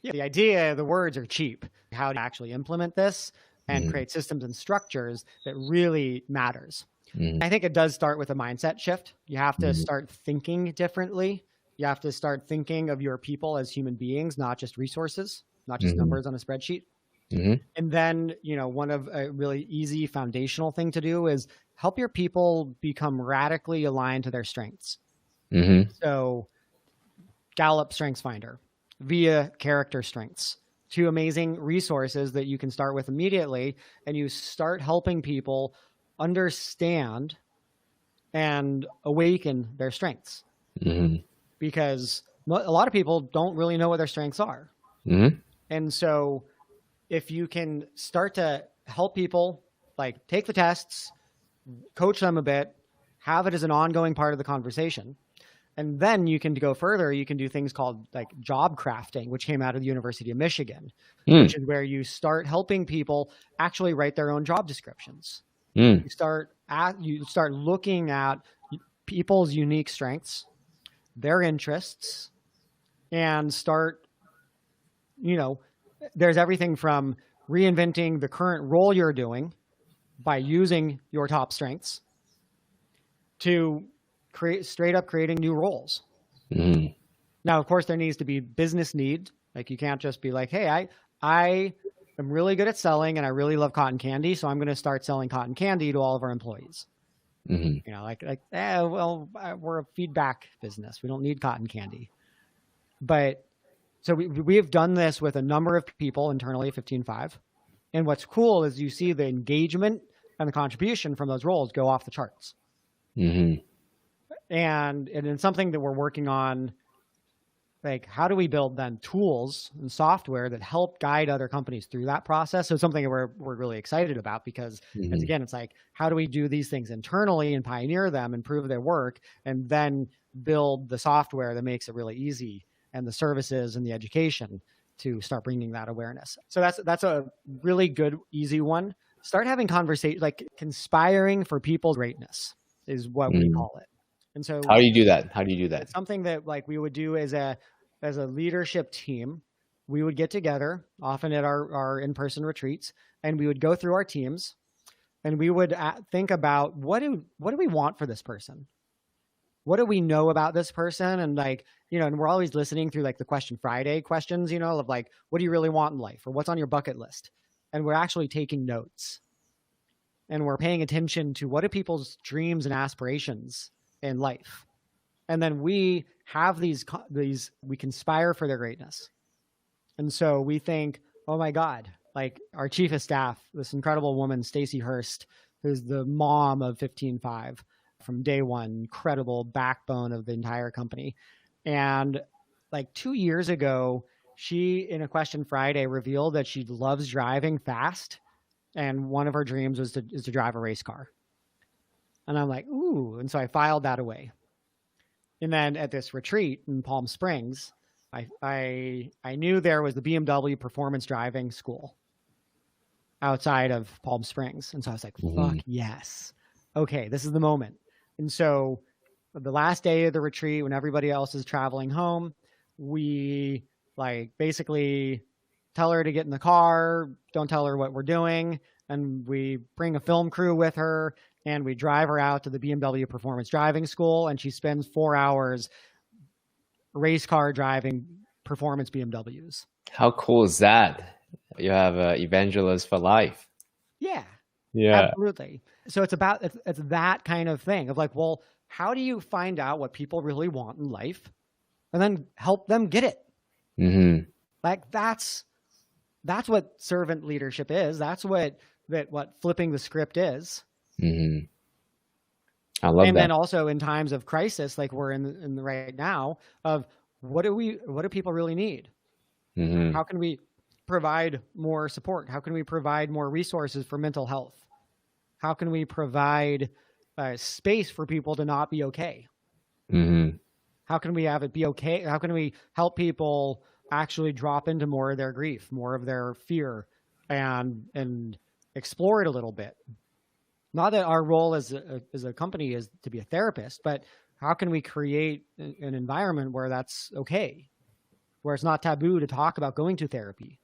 Yeah, the idea, the words are cheap. How to actually implement this and Mm-hmm. create systems and structures that really matters. Mm-hmm. I think it does start with a mindset shift. You have to Mm-hmm. start thinking differently. You have to start thinking of your people as human beings, not just resources, not just Mm-hmm. numbers on a spreadsheet. Mm-hmm. And then, one of a really easy foundational thing to do is help your people become radically aligned to their strengths. Mm-hmm. So Gallup Strengths Finder, via character strengths, two amazing resources that you can start with immediately. And you start helping people understand and awaken their strengths, Mm-hmm. because a lot of people don't really know what their strengths are. Mm-hmm. And so if you can start to help people, like take the tests, coach them a bit, have it as an ongoing part of the conversation. And then you can go further. You can do things called like job crafting, which came out of the University of Michigan, which is where you start helping people actually write their own job descriptions. Mm-hmm. You start looking at people's unique strengths, their interests, and start, there's everything from reinventing the current role you're doing by using your top strengths to straight up creating new roles. Mm-hmm. Now, of course, there needs to be business need. Like you can't just be like, hey, I am really good at selling and I really love cotton candy, so I'm going to start selling cotton candy to all of our employees. Mm-hmm. We're a feedback business. We don't need cotton candy. But so we have done this with a number of people internally at 15.5. And what's cool is you see the engagement and the contribution from those roles go off the charts. Mm-hmm. And it's something that we're working on. Like, how do we build then tools and software that help guide other companies through that process? So it's something that we're really excited about, because Mm-hmm. as again, it's like, how do we do these things internally and pioneer them and prove their work, and then build the software that makes it really easy, and the services and the education to start bringing that awareness. So that's a really good, easy one. Start having conversation, like conspiring for people's greatness is what we call it. And so How do you do that? How do you do that? it's something that like we would do as a leadership team. We would get together often at our in-person retreats, and we would go through our teams, and we would think about what do we want for this person? What do we know about this person? And like, and we're always listening through like the Question Friday questions, of like, what do you really want in life, or what's on your bucket list? And we're actually taking notes, and we're paying attention to what are people's dreams and aspirations in life. And then we have these, we conspire for their greatness. And so we think, oh my God, like our chief of staff, this incredible woman, Stacey Hurst, who's the mom of 15.5 from day one, incredible backbone of the entire company. And like 2 years ago, she, in a Question Friday, revealed that she loves driving fast. And one of her dreams was to drive a race car. And I'm like, ooh. And so I filed that away. And then at this retreat in Palm Springs, I knew there was the BMW performance driving school outside of Palm Springs. And so I was like, fuck yes. Okay, this is the moment. And so the last day of the retreat, when everybody else is traveling home, we like basically tell her to get in the car, don't tell her what we're doing. And we bring a film crew with her, and we drive her out to the BMW performance driving school, and she spends 4 hours race car driving performance BMWs. How cool is that? You have an evangelist for life. Yeah. Yeah. Absolutely. So it's that kind of thing of like, well, how do you find out what people really want in life and then help them get it? Mm-hmm. Like that's what servant leadership is. That's what flipping the script is. Mm-hmm. I love that. And then also in times of crisis, like we're in the right now, of what do people really need? Mm-hmm. How can we provide more support? How can we provide more resources for mental health? How can we provide space for people to not be okay? Mm-hmm. How can we have it be okay? How can we help people actually drop into more of their grief, more of their fear, and explore it a little bit? Not that our role as a company is to be a therapist, but how can we create an environment where that's okay? where it's not taboo to talk about going to therapy.